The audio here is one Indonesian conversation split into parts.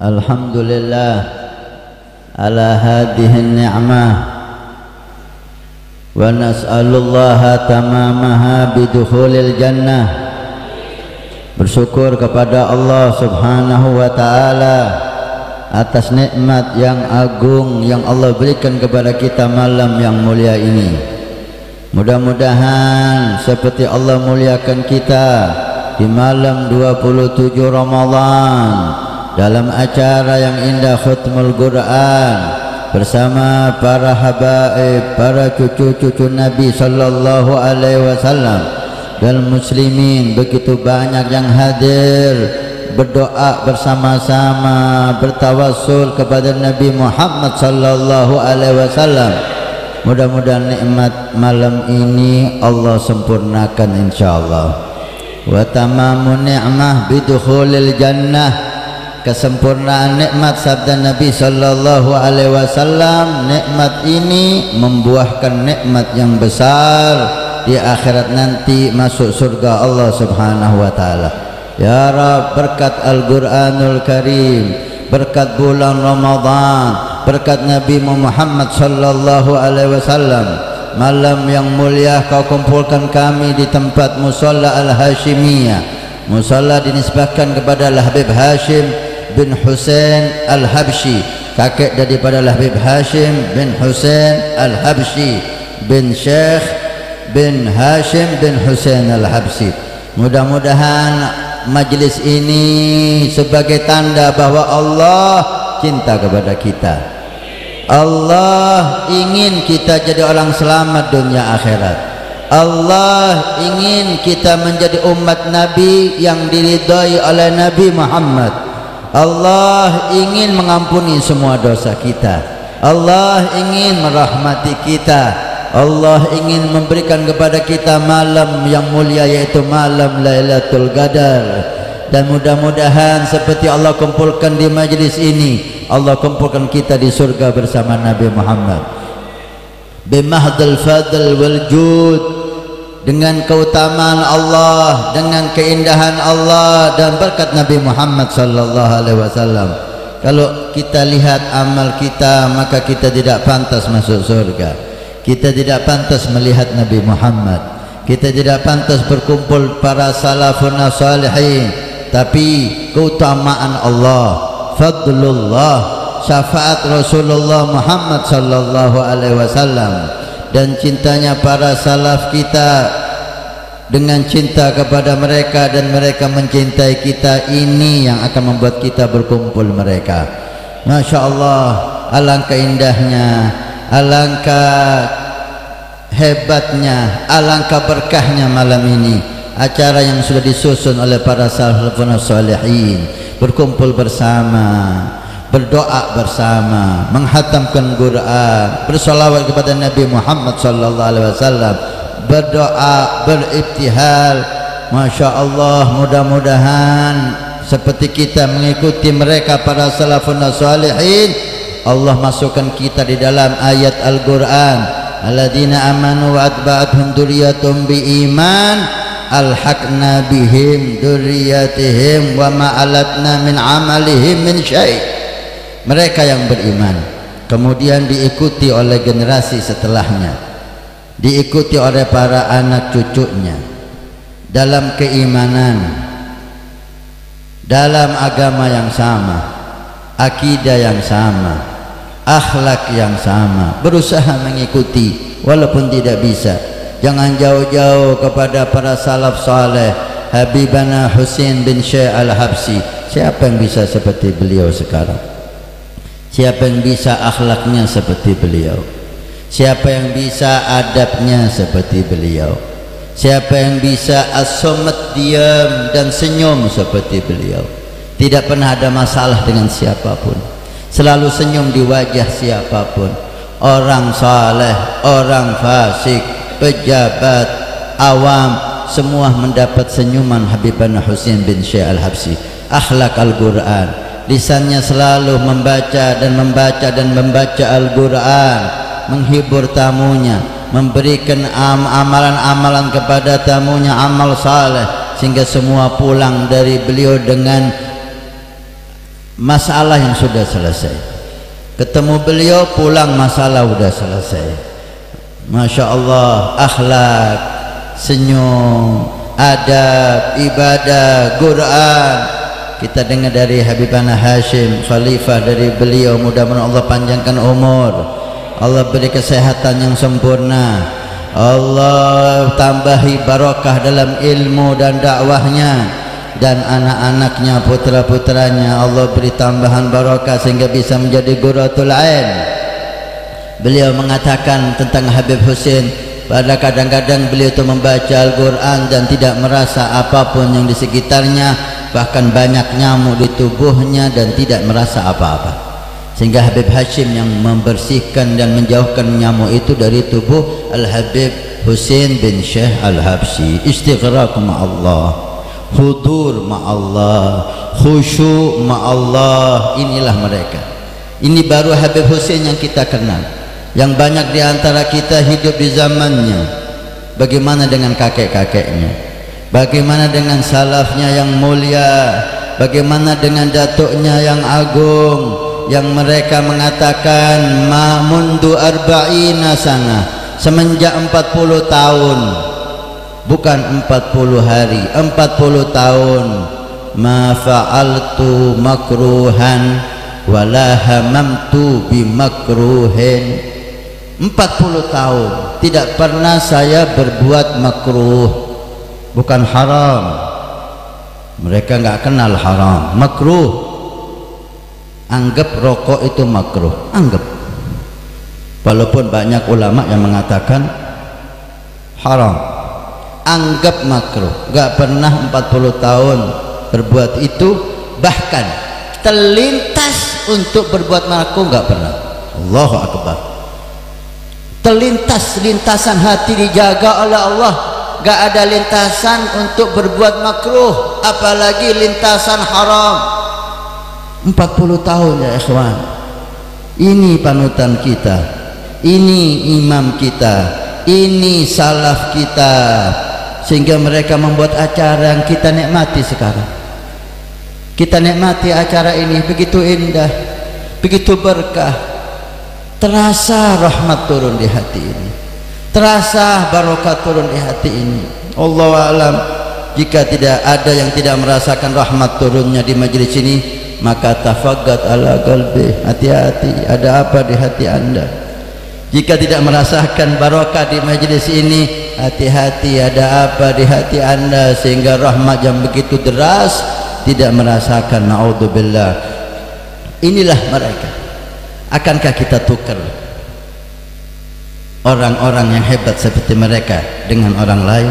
Alhamdulillah ala hadhihi ni'mah wa nas'alullaha tamamaha bidukhulil jannah. Bersyukur kepada Allah subhanahu wa ta'ala atas nikmat yang agung yang Allah berikan kepada kita malam yang mulia ini. Mudah-mudahan seperti Allah muliakan kita di malam 27 Ramadan dalam acara yang indah khutmul Quran bersama para habaib, para cucu-cucu Nabi sallallahu alaihi wasallam dan muslimin begitu banyak yang hadir berdoa bersama-sama bertawassul kepada Nabi Muhammad sallallahu alaihi wasallam. Mudah-mudahan nikmat malam ini Allah sempurnakan insyaallah. Wa tamamun ni'mah bidukhulil jannah. Kesempurnaan nikmat sabda Nabi sallallahu alaihi wasallam, nikmat ini membuahkan nikmat yang besar di akhirat nanti, masuk surga Allah subhanahu wa ta'ala. Ya Rabb, berkat Al-Quranul Karim, berkat bulan Ramadan, berkat Nabi Muhammad sallallahu alaihi wasallam, malam yang mulia kau kumpulkan kami di tempat Musalla Al-Hashimiyah. Musalla dinisbahkan kepada Habib Hashim bin Husain Al-Habsyi, kakek daripada Habib Hashim bin Husain Al-Habsyi bin Syekh bin Hashim bin Husain Al-Habsyi. Mudah-mudahan majlis ini sebagai tanda bahwa Allah cinta kepada kita. Allah ingin kita jadi orang selamat dunia akhirat. Allah ingin kita menjadi umat Nabi yang diridhai oleh Nabi Muhammad. Allah ingin mengampuni semua dosa kita. Allah ingin merahmati kita. Allah ingin memberikan kepada kita malam yang mulia, yaitu malam Lailatul Qadar. Dan mudah-mudahan seperti Allah kumpulkan di majlis ini, Allah kumpulkan kita di surga bersama Nabi Muhammad. Bimahdal fadl wal jud, dengan keutamaan Allah, dengan keindahan Allah dan berkat Nabi Muhammad sallallahu alaihi wasallam. Kalau kita lihat amal kita, maka kita tidak pantas masuk surga. Kita tidak pantas melihat Nabi Muhammad. Kita tidak pantas berkumpul para salafun salihin. Tapi keutamaan Allah, fadlullah, syafaat Rasulullah Muhammad sallallahu alaihi wasallam dan cintanya para salaf kita dengan cinta kepada mereka dan mereka mencintai kita, ini yang akan membuat kita berkumpul mereka. Masya Allah, alangkah indahnya, alangkah hebatnya, alangkah berkahnya malam ini, acara yang sudah disusun oleh para salafun salihin, berkumpul bersama, berdoa bersama, menghatamkan Quran, bersolawat kepada Nabi Muhammad sallallahu alaihi wasallam, berdoa, beribtihal. Masya Allah, mudah-mudahan seperti kita mengikuti mereka para salafun salihin, Allah masukkan kita di dalam ayat Al-Quran, alladzina amanu wa atba'athum dzurriyyatuhum biiman alhaqna bihim dzurriyyatihim wa ma alatna min amalihim min syai'. Mereka yang beriman kemudian diikuti oleh generasi setelahnya, diikuti oleh para anak cucunya dalam keimanan, dalam agama yang sama, akidah yang sama, akhlak yang sama, berusaha mengikuti walaupun tidak bisa. Jangan jauh-jauh kepada para salaf saleh, Habibana Husain bin Syekh Al-Habsyi. Siapa yang bisa seperti beliau sekarang? Siapa yang bisa akhlaknya seperti beliau? Siapa yang bisa adabnya seperti beliau? Siapa yang bisa as-samat, diam dan senyum seperti beliau? Tidak pernah ada masalah dengan siapapun, selalu senyum di wajah siapapun. Orang saleh, orang fasik, pejabat, awam, semua mendapat senyuman Habibana Husain bin Syekh Al-Habsyi. Akhlak Al-Quran, lisannya selalu membaca dan membaca dan membaca Al-Quran, menghibur tamunya, memberikan amalan-amalan kepada tamunya, amal saleh, sehingga semua pulang dari beliau dengan masalah yang sudah selesai. Ketemu beliau pulang masalah sudah selesai. Masya Allah, akhlak, senyum, adab, ibadah, Quran. Kita dengar dari Habibana Hashim, khalifah dari beliau, mudah-mudahan Allah panjangkan umur, Allah beri kesehatan yang sempurna, Allah tambahi barakah dalam ilmu dan dakwahnya, dan anak-anaknya, putra-putranya Allah beri tambahan barakah sehingga bisa menjadi Qurratul Ain. Beliau mengatakan tentang Habib Husin, pada kadang-kadang beliau itu membaca Al-Quran dan tidak merasa apapun yang di sekitarnya, bahkan banyak nyamuk di tubuhnya dan tidak merasa apa-apa, sehingga Habib Hashim yang membersihkan dan menjauhkan nyamuk itu dari tubuh Al-Habib Husin bin Syekh Al-Habsyi. Istighraq ma'allah, hudur ma'allah, khusyuk ma'allah. Inilah mereka. Ini baru Habib Husin yang kita kenal. Yang banyak di antara kita hidup di zamannya. Bagaimana dengan kakek-kakeknya? Bagaimana dengan salafnya yang mulia? Bagaimana dengan datuknya yang agung, yang mereka mengatakan ma mundu arba'ina sana, semenjak 40 tahun, bukan 40 hari, 40 tahun, ma fa'altu makruhan wala hamamtu bimakruhin. 40 tahun tidak pernah saya berbuat makruh, bukan haram. Mereka nggak kenal haram, makruh. Anggap rokok itu makruh, anggap. Walaupun banyak ulama yang mengatakan haram, anggap makruh. Nggak pernah 40 tahun berbuat itu, bahkan terlintas untuk berbuat makruh nggak pernah. Allahu Akbar. Terlintas, lintasan hati dijaga oleh Allah. Gak ada lintasan untuk berbuat makruh, apalagi lintasan haram. 40 tahun ya ikhwan. Ini panutan kita, ini imam kita, ini salaf kita, sehingga mereka membuat acara yang kita nikmati sekarang. Kita nikmati acara ini, begitu indah, begitu berkah. Terasa rahmat turun di hati ini, terasa barokat turun di hati ini. Allahu a'lam. Jika tidak ada yang tidak merasakan rahmat turunnya di majelis ini, maka tafaggat ala qalbi, hati-hati, ada apa di hati anda. Jika tidak merasakan barokah di majelis ini, hati-hati, ada apa di hati anda, sehingga rahmat yang begitu deras tidak merasakan. Naudzubillah. Inilah mereka. Akankah kita tukar orang-orang yang hebat seperti mereka dengan orang lain?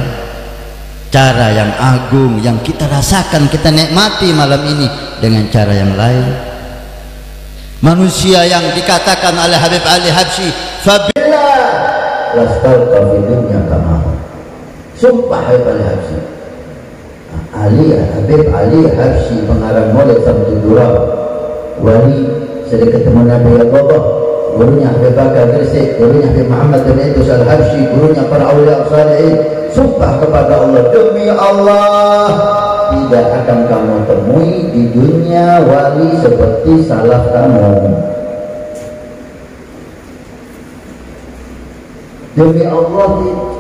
Cara yang agung yang kita rasakan, kita nikmati malam ini dengan cara yang lain. Manusia yang dikatakan oleh Habib Ali Habsyi, fabillah lastalqa fi dunya kama. Sumpah Habib Ali Habsyi, Habib Ali Habsyi, pengarang Maulid Samsul Durab, wali, sering ketemu Nabi Allah, gurunya Habib Bakar Gresik, gurunya Habib Muhammad bin Idris Al-Habsyi, gurunya para awliya salihin. Sumpah kepada Allah, demi Allah tidak akan kamu temui di dunia wali seperti salaf kamu. Demi Allah,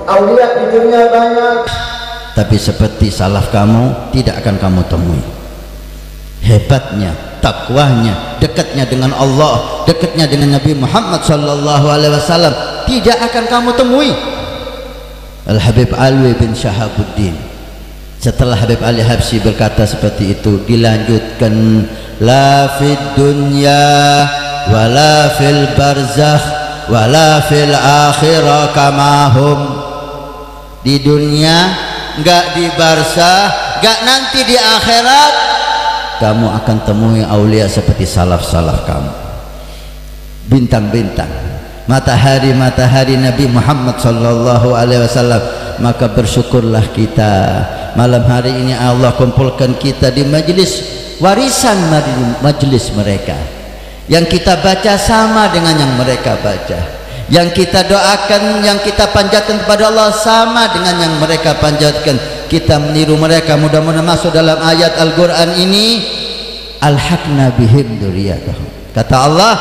awliya di dunia banyak, tapi seperti salaf kamu tidak akan kamu temui. Hebatnya, takwanya, dekatnya dengan Allah, dekatnya dengan Nabi Muhammad sallallahu alaihi wasallam tidak akan kamu temui. Al-Habib Alwi bin Syahabuddin, setelah Habib Ali Habsyi berkata seperti itu, dilanjutkan, la fid dunya wala fil barzakh wala fil akhirah kamahum. Di dunia enggak, di barzakh enggak, nanti di akhirat kamu akan temui aulia seperti salaf-salaf kamu, bintang-bintang, matahari-matahari Nabi Muhammad sallallahu alaihi wasallam. Maka bersyukurlah kita malam hari ini Allah kumpulkan kita di majelis warisan majelis mereka. Yang kita baca sama dengan yang mereka baca, yang kita doakan, yang kita panjatkan kepada Allah sama dengan yang mereka panjatkan. Kita meniru mereka, mudah-mudahan masuk dalam ayat Al-Quran ini, alhaqna bihim dzurriyyatahum. Kata Allah,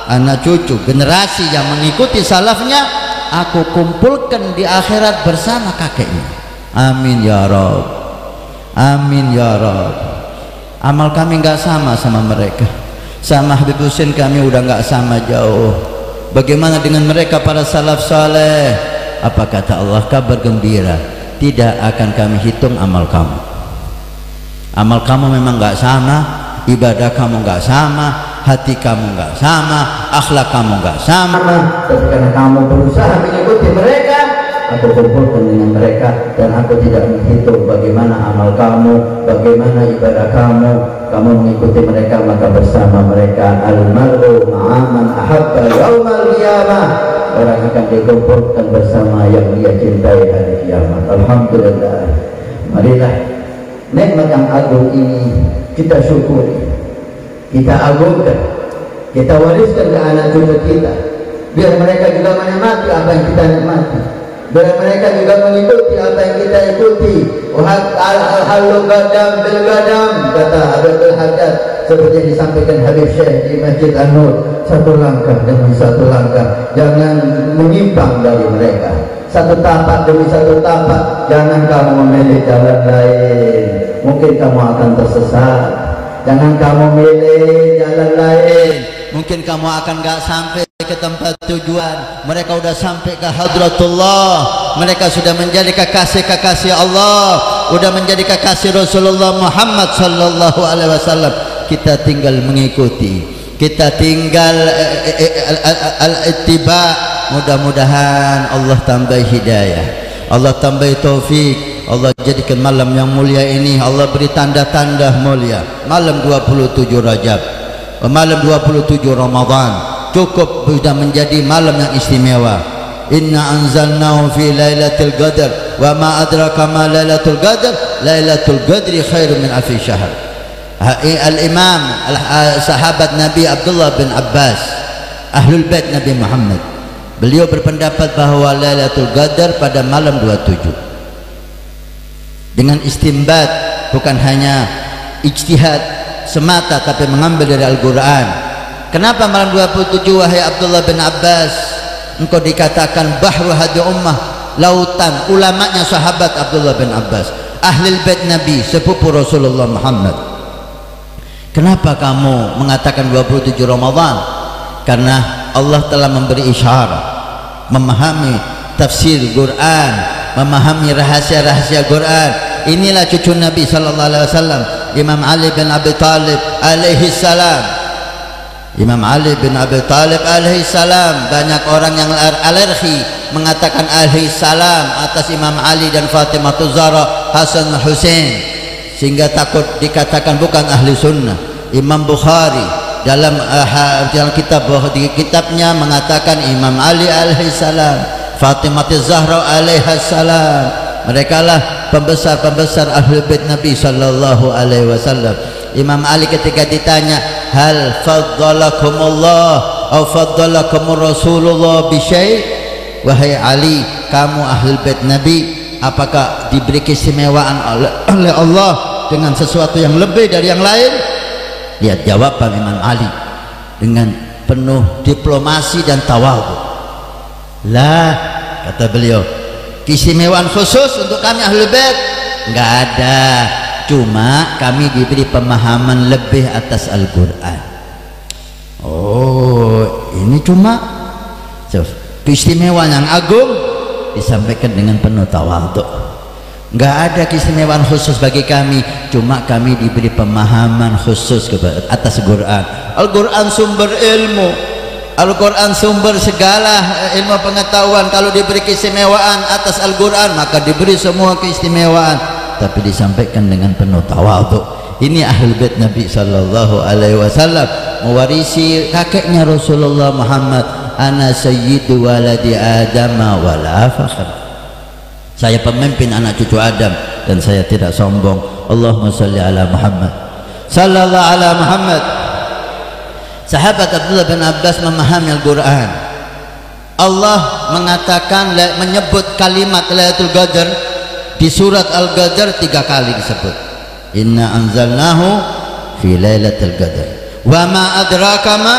anak cucu generasi yang mengikuti salafnya aku kumpulkan di akhirat bersama kakeknya. Amin ya Rabb, amin ya Rabb. Amal kami nggak sama mereka, sama Habib Husin kami udah nggak sama jauh. Bagaimana dengan mereka para salaf saleh? Apa kata Allah? Kabar gembira, tidak akan kami hitung amal kamu. Amal kamu memang nggak sama, ibadah kamu nggak sama, hati kamu nggak sama, akhlak kamu nggak sama. Tapi karena kamu berusaha mengikuti mereka, aku kumpulkan dengan mereka dan aku tidak menghitung bagaimana amal kamu, bagaimana ibadah kamu. Kamu mengikuti mereka maka bersama mereka. Al-mar'u ma'aman ahabba yaumal qiyamah. Orang akan dikumpulkan bersama yang dia cintai hari kiamat. Alhamdulillah. Marilah nikmat yang agung ini kita syukuri, kita agungkan, kita wariskan ke anak cucu kita, biar mereka juga menikmati apa yang kita nikmati, biar mereka juga mengikuti apa yang kita ikuti. Al-halu gadam bil gadam, kata Abdul Haddad, seperti disampaikan Habib Syekh di Masjid An-Nur. Satu langkah demi satu langkah, jangan menyimpang dari mereka. Satu tapak demi satu tapak, jangan kamu memilih jalan lain, mungkin kamu akan tersesat. Jangan kamu milih jalan lain, mungkin kamu akan gak sampai ke tempat tujuan. Mereka sudah sampai ke hadratullah, mereka sudah menjadi kekasih-kekasih Allah, sudah menjadi kekasih Rasulullah Muhammad sallallahu alaihi wasallam. Kita tinggal mengikuti, kita tinggal al-ittiba. Mudah-mudahan Allah tambah hidayah, Allah tambah taufik, Allah jadikan malam yang mulia ini, Allah beri tanda-tanda mulia. Malam 27 Rajab, malam 27 Ramadan cukup sudah menjadi malam yang istimewa. Inna anzalnahu fi lailatul qadar wa ma adraka ma lailatul qadar, lailatul qadri khairun min alfi syahr. Al-Imam sahabat Nabi Abdullah bin Abbas, ahlul bait Nabi Muhammad, beliau berpendapat bahwa Lailatul Qadar pada malam 27 dengan istinbat, bukan hanya ijtihad semata tapi mengambil dari Al-Quran. Kenapa malam 27 wahai Abdullah bin Abbas engkau dikatakan bahru hadi ummah, lautan ulamanya sahabat Abdullah bin Abbas, ahlul bait Nabi, sepupu Rasulullah Muhammad? Kenapa kamu mengatakan 27 Ramadan? Karena Allah telah memberi isyarat, memahami tafsir Quran, memahami rahasia-rahasia Quran. Inilah cucu Nabi sallallahu alaihi wasallam, Imam Ali bin Abi Thalib alaihi salam. Imam Ali bin Abi Thalib alaihi salam, banyak orang yang alergi mengatakan alaihi salam atas Imam Ali dan Fatimah Zahra, Hasan Hussein, sehingga takut dikatakan bukan ahli sunnah. Imam Bukhari dalam kitabnya mengatakan Imam Ali alaihi salam, Fatimah Zahra alaihi salam, mereka lah pembesar-pembesar ahli bait Nabi sallallahu alaihi wasallam. Imam Ali ketika ditanya, hal faddalakumullah atau faddalakumur Rasulullah bi syai', wahai Ali, kamu ahli bait Nabi, apakah diberi keistimewaan oleh Allah dengan sesuatu yang lebih dari yang lain? Lihat jawaban Imam Ali dengan penuh diplomasi dan tawadhu. Lah, kata beliau, keistimewaan khusus untuk kami ahlul bait enggak ada, cuma kami diberi pemahaman lebih atas Al-Quran. Oh, ini cuma keistimewaan yang agung disampaikan dengan penuh tawadhu. Enggak ada keistimewaan khusus bagi kami, cuma kami diberi pemahaman khusus atas Quran. Al-Quran sumber ilmu, Al-Quran sumber segala ilmu pengetahuan. Kalau diberi keistimewaan atas Al-Quran maka diberi semua keistimewaan, tapi disampaikan dengan penuh tawadhu. Ini ahlul bait Nabi sallallahu alaihi wasallam, mewarisi kakeknya Rasulullah Muhammad, ana sayyidu waladi Adam wala fakhr. Saya pemimpin anak cucu Adam dan saya tidak sombong. Allahumma salli ala Muhammad sallallahu ala Muhammad. Sahabat Abdullah bin Abbas memahami Al-Quran. Allah mengatakan, menyebut kalimat Lailatul Qadar di surat Al-Qadar 3 kali disebut. Inna anzalnahu fi lailatul qadar. Wa ma adraka ma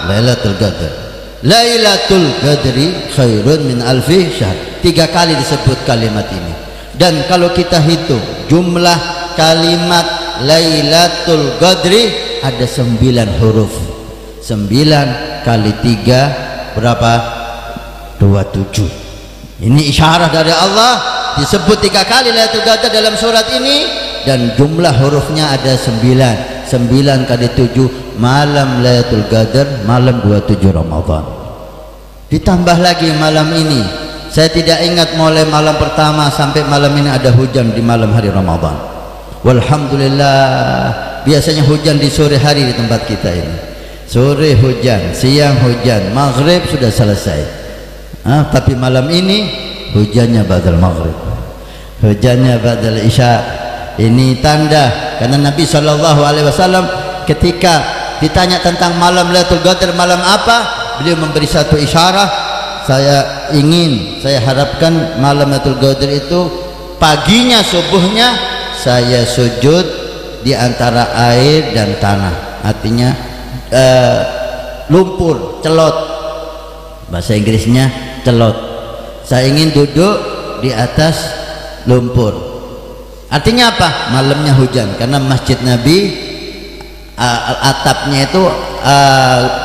lailatul qadar. Lailatul qadri khairun min alfi syahr. 3 kali disebut kalimat ini. Dan kalau kita hitung jumlah kalimat lailatul qadri ada 9 huruf. 9 kali 3 berapa? 27. Ini isyarat dari Allah, disebut 3 kali lailatul qadar dalam surat ini, dan jumlah hurufnya ada 9. 9 kali 7 malam lailatul qadar, malam 27 Ramadan. Ditambah lagi malam ini, saya tidak ingat mulai malam pertama sampai malam ini ada hujan di malam hari Ramadan. Walhamdulillah, biasanya hujan di sore hari di tempat kita ini. Sore hujan, siang hujan, maghrib sudah selesai. Tapi malam ini hujannya ba'dal maghrib, hujannya ba'dal isya. Ini tanda, karena Nabi SAW ketika ditanya tentang malam Lailatul Qadar, malam apa, beliau memberi satu isyarat. Saya harapkan malam Lailatul Qadar itu paginya, subuhnya saya sujud di antara air dan tanah, artinya lumpur, celot, bahasa Inggrisnya celot. Saya ingin duduk di atas lumpur. Artinya apa? Malamnya hujan, karena masjid Nabi atapnya itu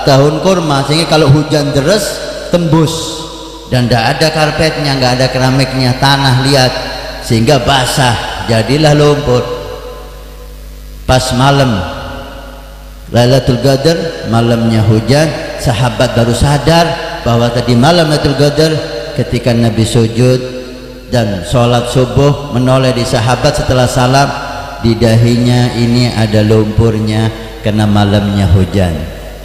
daun kurma, sehingga kalau hujan deras tembus, dan tidak ada karpetnya, nggak ada keramiknya, tanah liat, sehingga basah, jadilah lumpur. Pas malam Lailatul Qadar, malamnya hujan, sahabat baru sadar bahwa tadi malam Lailatul Qadar ketika Nabi sujud dan sholat subuh, menoleh di sahabat setelah salam, di dahinya ini ada lumpurnya karena malamnya hujan.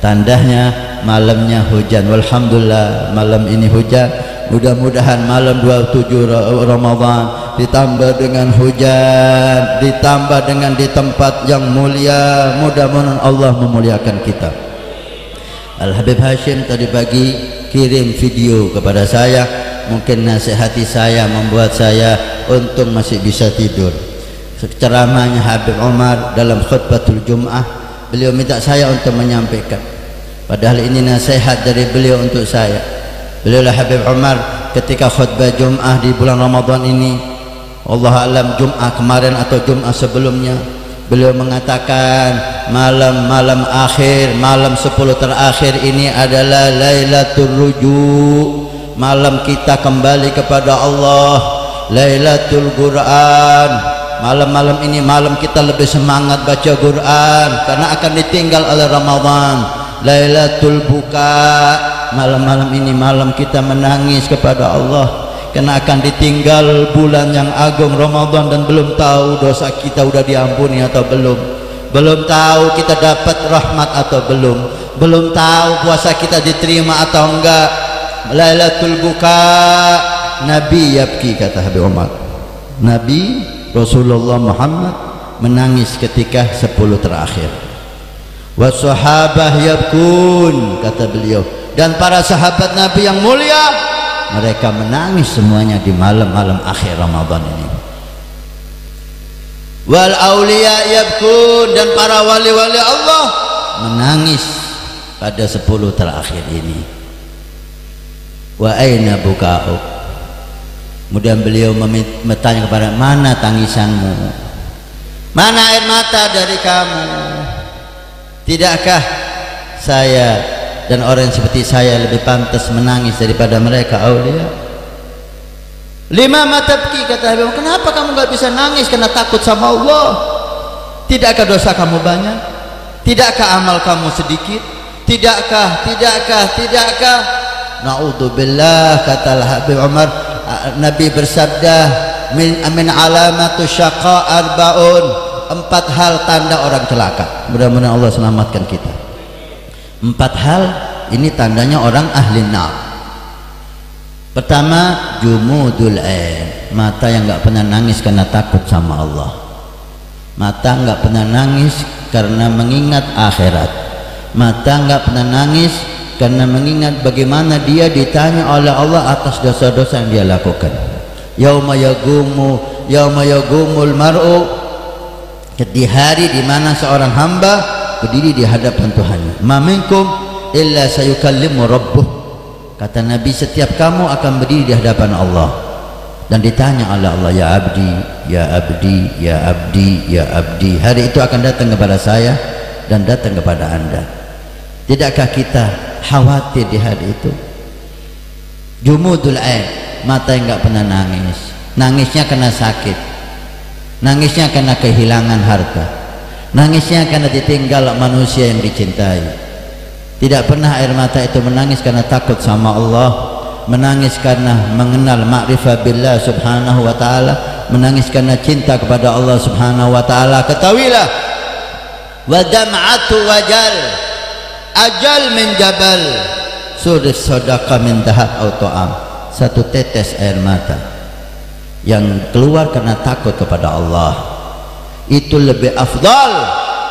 Tandanya malamnya hujan. Walhamdulillah, malam ini hujan. Mudah-mudahan malam 27 Ramadan ditambah dengan hujan, ditambah dengan di tempat yang mulia, mudah-mudahan Allah memuliakan kita. Al-Habib Hashim tadi pagi kirim video kepada saya, mungkin nasihati saya, membuat saya untung masih bisa tidur. Ceramahnya Habib Umar dalam khutbatul Jum'ah, beliau minta saya untuk menyampaikan, padahal ini nasihat dari beliau untuk saya. Beliaulah Habib Umar ketika khutbah Jum'ah di bulan Ramadan ini, Allah alam Jum'ah kemarin atau Jum'ah sebelumnya, beliau mengatakan malam-malam akhir, malam 10 terakhir ini adalah Lailatul Ruju', malam kita kembali kepada Allah. Lailatul Quran, malam-malam ini malam kita lebih semangat baca Quran karena akan ditinggal oleh Ramadan. Lailatul Buka, malam-malam ini malam kita menangis kepada Allah karena akan ditinggal bulan yang agung Ramadan, dan belum tahu dosa kita udah diampuni atau belum, belum tahu kita dapat rahmat atau belum tahu puasa kita diterima atau enggak. Lailatul Buka, Nabi yabki, kata Habib Umar, Nabi Rasulullah Muhammad menangis ketika 10 terakhir. Wassahabah yabkun, kata beliau, dan para sahabat Nabi yang mulia, mereka menangis semuanya di malam-malam akhir Ramadan ini. Wal auliya yabkun, dan para wali-wali Allah menangis pada 10 terakhir ini. Wa aina buka'u, kemudian beliau bertanya kepada, mana tangisanmu, mana air mata dari kamu? Tidakkah saya dan orang seperti saya lebih pantas menangis daripada mereka aulia? Lima matabki, kata Habib, kenapa kamu nggak bisa nangis? Karena takut sama Allah. Tidakkah dosa kamu banyak? Tidakkah amal kamu sedikit? Tidakkah Na'udzubillah, kata Habib Umar, Nabi bersabda, min alamatu syaqa arbaun, 4 hal tanda orang celaka. Mudah-mudahan Allah selamatkan kita. 4 hal ini tandanya orang ahli nar. Pertama, jumudul ain, mata yang nggak pernah nangis karena takut sama Allah. Mata nggak pernah nangis karena mengingat akhirat. Mata nggak pernah nangis karena mengingat bagaimana dia ditanya oleh Allah atas dosa-dosa yang dia lakukan. Yauma yagumul mar'u di hari di mana seorang hamba berdiri di hadapan Tuhannya. Ma minkum illa sayukallimu rabbuh. Kata Nabi, setiap kamu akan berdiri di hadapan Allah dan ditanya oleh Allah, ya abdi, ya abdi, ya abdi, ya abdi. Hari itu akan datang kepada saya dan datang kepada Anda. Tidakkah kita khawatir di hari itu? Jumudul ain, mata yang enggak pernah nangis. Nangisnya karena sakit, nangisnya karena kehilangan harta, nangisnya karena ditinggal manusia yang dicintai. Tidak pernah air mata itu menangis karena takut sama Allah, menangis karena mengenal ma'rifah billah subhanahu wa ta'ala, menangis karena cinta kepada Allah subhanahu wa ta'ala. Ketahuilah, wa dam'atu wajal ajal min jabal surif sodaka min dahab au ta'am. Satu tetes air mata yang keluar karena takut kepada Allah itu lebih afdal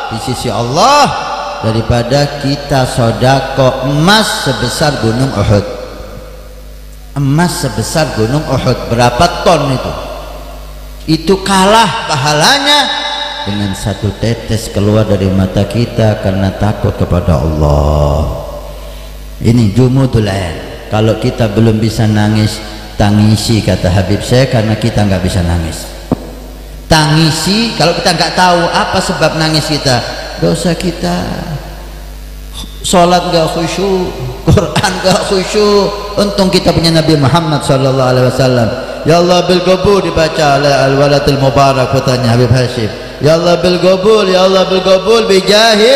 di sisi Allah daripada kita sodako emas sebesar gunung Uhud. Emas sebesar gunung Uhud, berapa ton itu? Itu kalah pahalanya dengan satu tetes keluar dari mata kita karena takut kepada Allah. Ini jumudul ain. Kalau kita belum bisa nangis, tangisi, kata Habib saya, karena kita nggak bisa nangis. Tangisi kalau kita nggak tahu apa sebab nangis kita, dosa kita, sholat nggak khusyuk, Quran nggak khusyuk. Untung kita punya Nabi Muhammad sallallahu alaihi wasallam. Ya Allah bil qabul dibaca oleh al-waladul mubarak putranya Habib Hashim. Ya Allah bil qabul, ya Allah bil qabul bijahi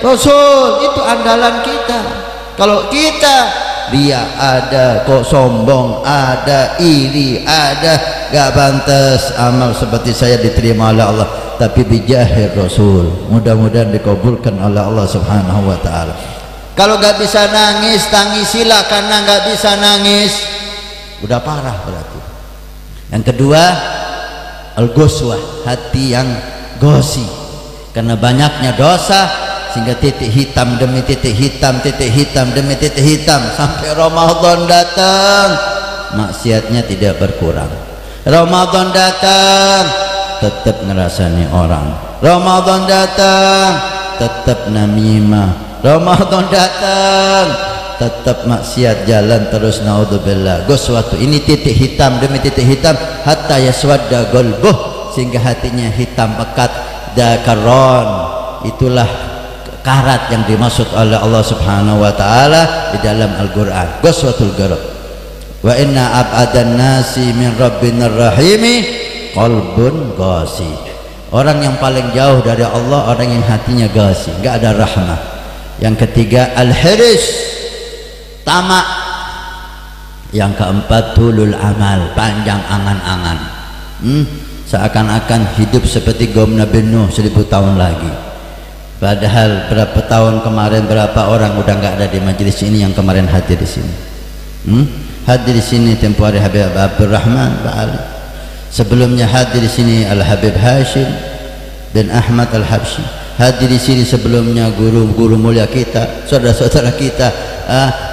Rasul. Itu andalan kita. Kalau kita dia ada kok, sombong ada, iri ada, gak pantas amal seperti saya diterima oleh Allah. Tapi bijahir Rasul, mudah-mudahan dikabulkan oleh Allah subhanahu wa ta'ala. Kalau gak bisa nangis, tangisilah karena gak bisa nangis. Udah parah berarti. Yang kedua, al-ghuswah, hati yang gosi karena banyaknya dosa, sehingga titik hitam demi titik hitam, titik hitam demi titik hitam, sampai Ramadan datang maksiatnya tidak berkurang. Ramadan datang tetap ngerasani orang, Ramadan datang tetap namimah, Ramadan datang tetap maksiat jalan terus, naudzubillah. Ghuswatu, ini titik hitam demi titik hitam, hatta yaswadda qalbuh, sehingga hatinya hitam pekat. Dakaron, itulah karat yang dimaksud oleh Allah subhanahu wa ta'ala di dalam Al-Quran. Ghuswatul qalb. Wa inna ab'adan nasi min rabbinir rahimi qalbun ghasi. Orang yang paling jauh dari Allah, orang yang hatinya ghasi, enggak ada rahmah. Yang ketiga al-hiris, tamak. Yang keempat tulul amal, panjang angan-angan. Seakan-akan hidup seperti kaum Nabi Nuh 1000 tahun lagi. Padahal berapa tahun kemarin, berapa orang udah nggak ada di majelis ini yang kemarin hadir di sini. Hadir di sini tempoh hari Habib Abdurrahman Ba'ali. Sebelumnya hadir di sini Al Habib Hashim bin Ahmad Al Habsyi. Hadir di sini sebelumnya guru-guru mulia kita, saudara-saudara kita,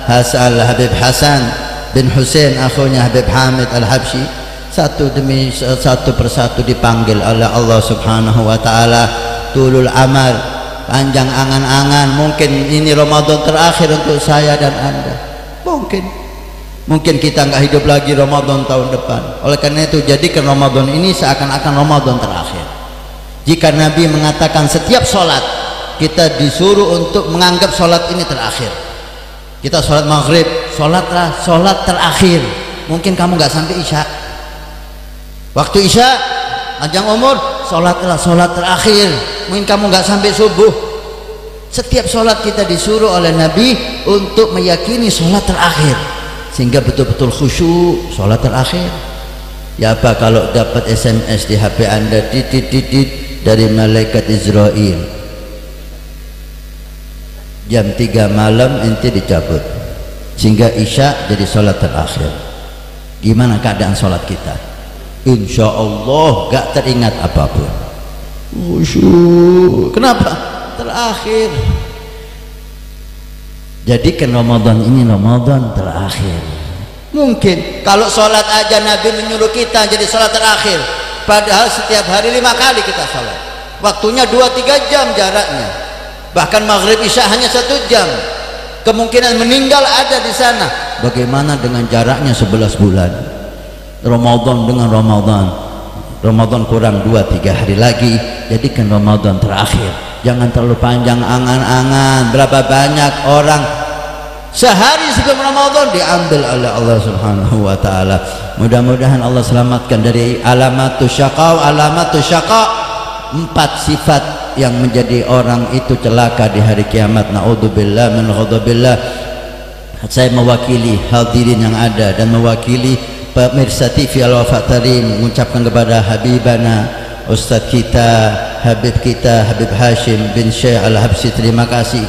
Al Habib Hasan bin Hussein, akhunya Habib Hamid Al Habsyi. Satu demi satu persatu dipanggil oleh Allah subhanahu wa ta'ala. Tulul amal, panjang angan-angan. Mungkin ini Ramadan terakhir untuk saya dan Anda. Mungkin kita nggak hidup lagi Ramadan tahun depan. Oleh karena itu, jadikan Ramadan ini seakan-akan Ramadan terakhir. Jika Nabi mengatakan setiap sholat kita disuruh untuk menganggap sholat ini terakhir. Kita sholat maghrib, sholatlah sholat terakhir. Mungkin kamu nggak sampai isya. Waktu isya, panjang umur, sholatlah sholat terakhir. Mungkin kamu nggak sampai subuh. Setiap sholat kita disuruh oleh Nabi untuk meyakini sholat terakhir, sehingga betul-betul khusyuk sholat terakhir. Ya apa kalau dapat SMS di HP Anda titit dari malaikat Israel, jam 3 malam ente dicabut, sehingga isya jadi sholat terakhir. Gimana keadaan sholat kita? Insya Allah gak teringat apapun. Kenapa? Terakhir. Jadikan Ramadan ini Ramadan terakhir. Mungkin kalau sholat aja Nabi menyuruh kita jadi sholat terakhir, padahal setiap hari 5 kali kita sholat. waktunya 2-3 jam jaraknya, bahkan maghrib isya hanya 1 jam, kemungkinan meninggal ada di sana. Bagaimana dengan jaraknya 11 bulan, Ramadan dengan Ramadan kurang 2-3 hari lagi, jadikan Ramadan terakhir. Jangan terlalu panjang angan-angan. Berapa banyak orang sehari sebelum Ramadan diambil oleh Allah Subhanahu wa taala. Mudah-mudahan Allah selamatkan dari alamatus syaqa. 4 sifat yang menjadi orang itu celaka di hari kiamat. Naudzubillah min ghadabillah. Saya mewakili hadirin yang ada dan mewakili pemirsa TV Al-Wafa Tarim mengucapkan kepada Habibana, Ustadz kita, Habib Hashim bin Syekh Al-Habsyi, terima kasih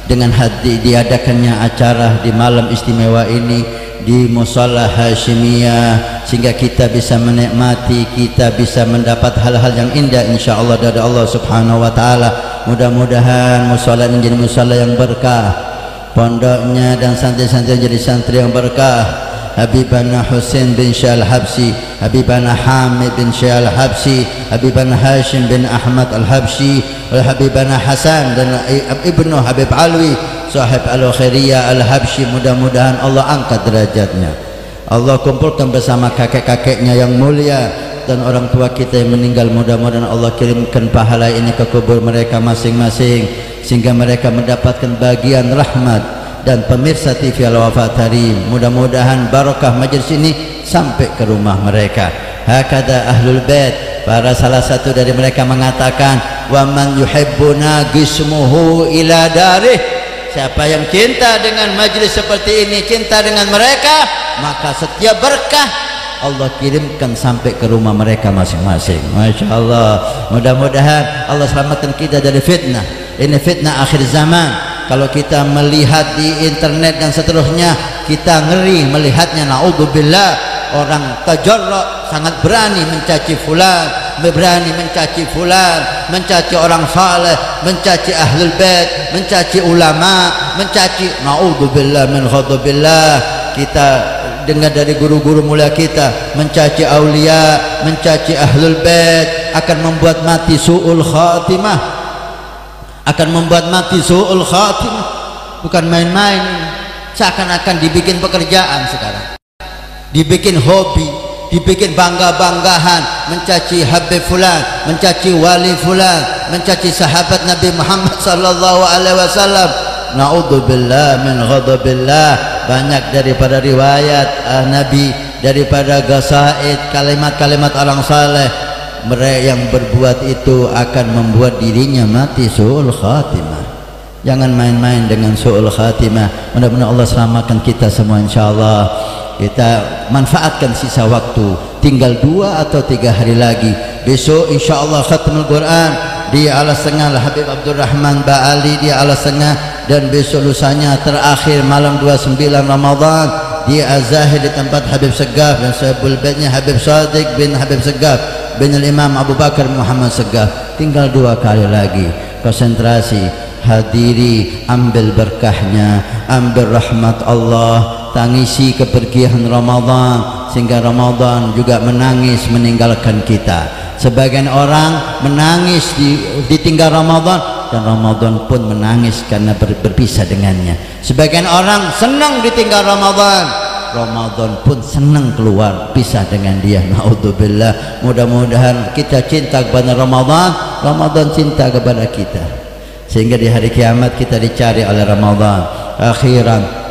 dengan diadakannya acara di malam istimewa ini di Musalla Hashimiyah, sehingga kita bisa menikmati, kita bisa mendapat hal-hal yang indah insyaallah dari Allah Subhanahu wa taala. Mudah-mudahan musalla ini jadi musalla yang berkah, pondoknya dan santri-santri jadi santri yang berkah. Habibana Husain bin Syekh Al-Habsyi, Habibana Hamid bin Syekh Al-Habsyi, Habibana Hashim bin Ahmad Al-Habsyi, Habibana Hasan dan Ibnu Habib Alwi sahib Al-Khairiyah Al-Habsyi. Mudah-mudahan Allah angkat derajatnya, Allah kumpulkan bersama kakek-kakeknya yang mulia dan orang tua kita yang meninggal. Mudah-mudahan Allah kirimkan pahala ini ke kubur mereka masing-masing, sehingga mereka mendapatkan bagian rahmat. Dan pemirsa TV Al-Wafa Tarim, mudah-mudahan barakah majlis ini sampai ke rumah mereka. Hakada ahlul bait, para salah satu dari mereka mengatakan, wa man yuhibbuna gismuhu ila darih. Siapa yang cinta dengan majlis seperti ini, cinta dengan mereka, maka setiap berkah Allah kirimkan sampai ke rumah mereka masing-masing. Masya Allah. Mudah-mudahan Allah selamatkan kita dari fitnah. Ini fitnah akhir zaman. Kalau kita melihat di internet dan seterusnya, kita ngeri melihatnya. Naudzubillah, orang tajarruk, sangat berani mencaci fulan, berani mencaci fulan, mencaci orang saleh, mencaci ahlul bait, mencaci ulama, mencaci. Naudzubillah min ghadabillah. Kita dengar dari guru-guru mulia kita, mencaci aulia, mencaci ahlul bait akan membuat mati su'ul khatimah, akan membuat mati su'ul khatimah. Bukan main-main, seakan-akan dibikin pekerjaan sekarang, dibikin hobi, dibikin bangga-banggahan, mencaci Habib fulan, mencaci wali fulan, mencaci sahabat Nabi Muhammad sallallahu alaihi wasallam. Naudzubillah min ghadabillah. Banyak daripada riwayat Nabi, daripada gasaid, kalimat-kalimat orang saleh, mereka yang berbuat itu akan membuat dirinya mati su'ul khatimah. Jangan main-main dengan su'ul khatimah. Mudah-mudahan Allah selamatkan kita semua insyaallah. Kita manfaatkan sisa waktu, tinggal 2 atau 3 hari lagi. Besok insyaallah khatmul Quran di Alas Tengah, Habib Abdurrahman Ba'ali di Alas Tengah, dan besok lusanya terakhir malam 29 Ramadan di Az-Zahid di tempat Habib Segaf dan sahibul baitnya Habib Sadiq bin Habib Segaf bin Imam Abu Bakar Muhammad Segaf. Tinggal 2 kali lagi. Konsentrasi, hadiri, ambil berkahnya, ambil rahmat Allah, tangisi kepergian Ramadan, sehingga Ramadan juga menangis meninggalkan kita. Sebagian orang menangis ditinggal Ramadan, dan Ramadan pun menangis karena berpisah dengannya. Sebagian orang senang ditinggal Ramadan, Ramadan pun senang keluar pisah dengan dia. Naudzubillah. Mudah-mudahan kita cinta kepada Ramadan, Ramadan cinta kepada kita, sehingga di hari kiamat kita dicari oleh Ramadan. Akhiran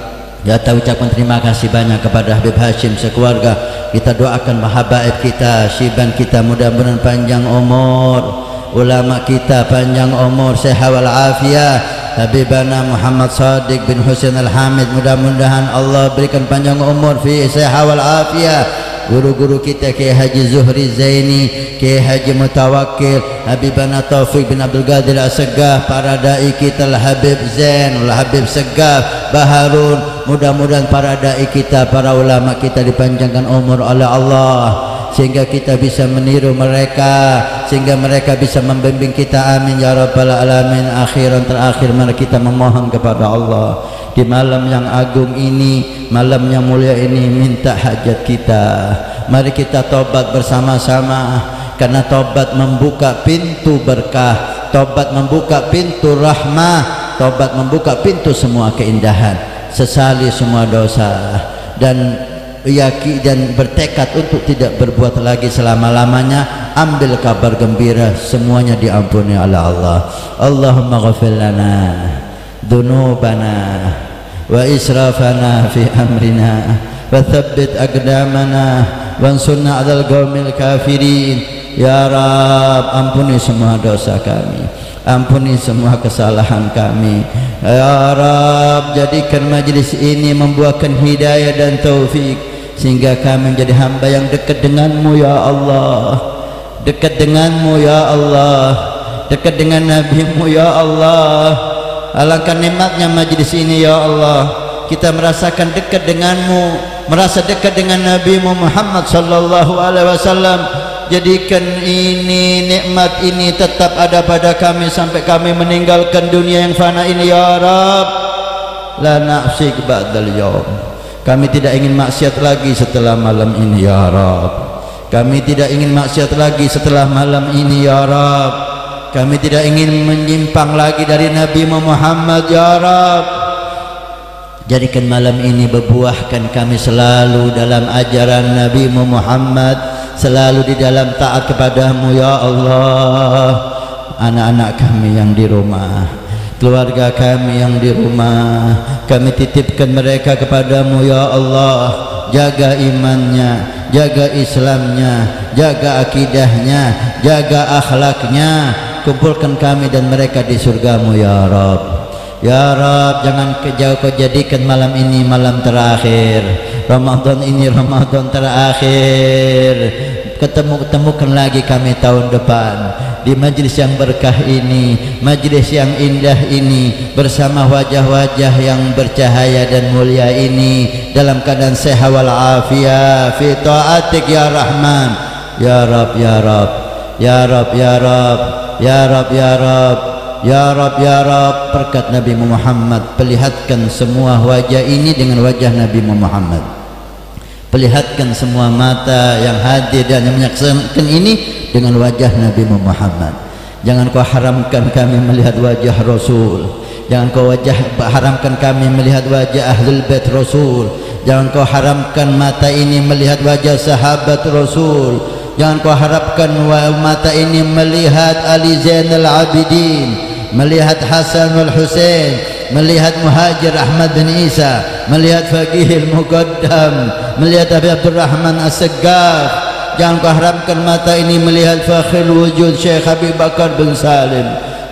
kita ucapkan terima kasih banyak kepada Habib Hashim sekeluarga. Kita doakan habaib kita, syiban kita, mudah-mudahan panjang umur, ulama kita panjang umur, sehat wal afiyah. Habibana Muhammad Sadiq bin Husain Al-Hamid, mudah-mudahan Allah berikan panjang umur fi sehat wal afiyah. Guru-guru kita Kiai Haji Zuhri Zaini, Kiai Haji Mutawakkil, Habibana Taufik bin Abdul Qadir As-Segaf, para dai kita Habib Zain, Habib Segaf, Baharun. Mudah-mudahan para dai kita, para ulama kita dipanjangkan umur oleh Allah, sehingga kita bisa meniru mereka, sehingga mereka bisa membimbing kita. Amin ya rabbal alamin. Akhiran terakhir mari kita memohon kepada Allah di malam yang agung ini, malam yang mulia ini, minta hajat kita. Mari kita tobat bersama-sama. karena taubat membuka pintu berkah, taubat membuka pintu rahmah, taubat membuka pintu semua keindahan. Sesali semua dosa dan yakin dan bertekad untuk tidak berbuat lagi selama-lamanya. Ambil kabar gembira, semuanya diampuni oleh Allah. Allahumma ghafir lana dzunubana wa israfana fi amrina wa tsabbit aqdamana wansurna 'alal qaumil kafirin. Ya Rabb, ampuni semua dosa kami, ampuni semua kesalahan kami. Ya Rabb, jadikan majlis ini membuahkan hidayah dan taufik sehingga kami menjadi hamba yang dekat denganmu ya Allah, dekat denganmu ya Allah, dekat dengan NabiMu ya Allah. Alangkah nikmatnya majlis ini ya Allah, kita merasakan dekat denganmu, merasa dekat dengan NabiMu Muhammad sallallahu alaihi wasallam. Jadikan ini, nikmat ini tetap ada pada kami sampai kami meninggalkan dunia yang fana ini ya Rabb. La na'sik ba'dal yawm, kami tidak ingin maksiat lagi setelah malam ini ya Rabb. Kami tidak ingin maksiat lagi setelah malam ini ya Rabb. Kami tidak ingin menyimpang lagi dari Nabi Muhammad ya Rabb. Jadikan malam ini berbuahkan kami selalu dalam ajaran Nabi Muhammad, selalu di dalam taat kepadamu ya Allah. Anak-anak kami yang di rumah, keluarga kami yang di rumah, kami titipkan mereka kepadamu ya Allah. Jaga imannya, jaga Islamnya, jaga akidahnya, jaga akhlaknya. Kumpulkan kami dan mereka di surgamu ya Rabb. Ya Rabb, jangan kau jadikan malam ini malam terakhir, Ramadan ini Ramadan terakhir. Ketemukan lagi kami tahun depan di majlis yang berkah ini, majlis yang indah ini, bersama wajah-wajah yang bercahaya dan mulia ini, dalam keadaan sehat wal afiat fi taatik ya Rahman. Ya Rabb, ya Rabb, ya Rabb, ya Rabb, ya Rabb, ya Rabb, ya Rabb, ya Rabb. Berkat Nabi Muhammad, perlihatkan semua wajah ini dengan wajah Nabi Muhammad. Perlihatkan semua mata yang hadir dan yang menyaksikan ini dengan wajah Nabi Muhammad. Jangan kau haramkan kami melihat wajah Rasul, jangan kau haramkan kami melihat wajah Ahlul Bait Rasul, jangan kau haramkan mata ini melihat wajah sahabat Rasul, jangan kau harapkan mata ini melihat Ali Zainal Abidin, melihat Hasan wal Husain, melihat Muhajir Ahmad bin Isa, melihat Faqihil Muqaddam, melihat Abi Abdurrahman As-Saggaf. Jangan kau haramkan mata ini melihat Fakhil Wujud Syekh Habib Bakar bin Salim.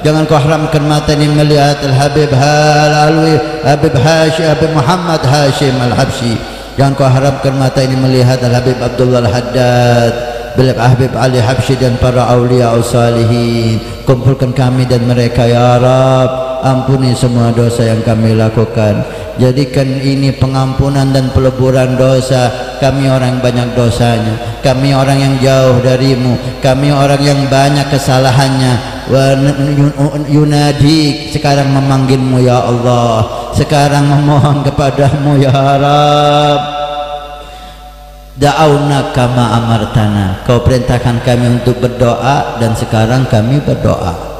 Jangan kau haramkan mata ini melihat Al-Habib Al-Alwi, Habib Hashim, Habib Muhammad Hashim Al-Habsyi. Jangan kau haramkan mata ini melihat Al-Habib Abdullah Al-Haddad, Bilal Habib Ali Habsyi dan para awliya salihin. Kumpulkan kami dan mereka ya Rabb. Ampuni semua dosa yang kami lakukan. Jadikan ini pengampunan dan peleburan dosa. Kami orang yang banyak dosanya, kami orang yang jauh darimu, kami orang yang banyak kesalahannya. Wa yunadi, sekarang memanggilmu ya Allah, sekarang memohon kepadamu ya Rabb. Da'auna kama amartana, kau perintahkan kami untuk berdoa dan sekarang kami berdoa.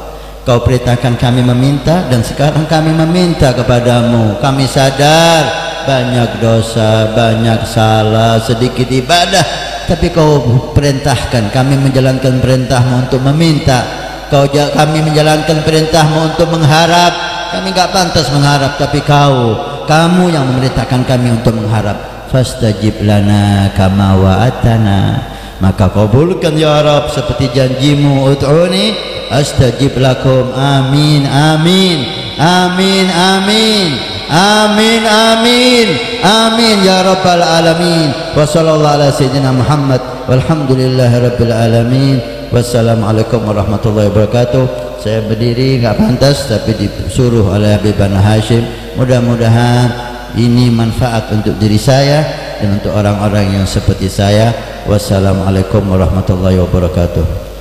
Kau perintahkan kami meminta dan sekarang kami meminta kepadamu. Kami sadar banyak dosa, banyak salah, sedikit ibadah, tapi kau perintahkan kami menjalankan perintahmu untuk meminta. Kami menjalankan perintahmu untuk mengharap. Kami enggak pantas mengharap, tapi kamu yang memerintahkan kami untuk mengharap. Fastajib lana kama wa'atana, maka kabulkan ya Rabb seperti janjimu. Ud'uni astajib lakum. Amin, amin, amin, amin, amin, amin, amin ya Rabbal alamin. Wa sallallahu ala sayyidina Muhammad walhamdulillahi rabbil alamin. Wassalamualaikum warahmatullahi wabarakatuh. Saya berdiri enggak pantas, tapi disuruh oleh Habib Hashim. Mudah-mudahan ini manfaat untuk diri saya dan untuk orang-orang yang seperti saya. Wassalamualaikum warahmatullahi wabarakatuh.